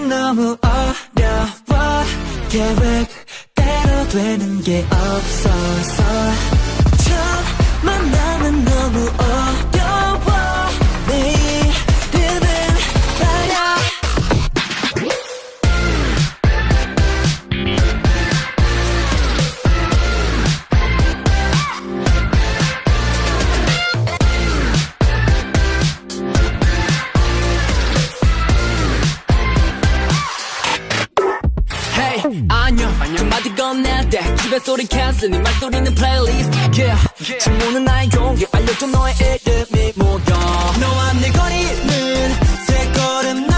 너무 어려워 계획대로 되는 게 없어서 첫 만남은 너무 어려워 내일은 나야 안녕 한마디 건넬 때 집에 소리 캔슬 네 말소리는 플레이리스트 yeah. 질문은 나의 용기 알려줘 너의 이름이 뭐야 너와 내 거리는 세 걸음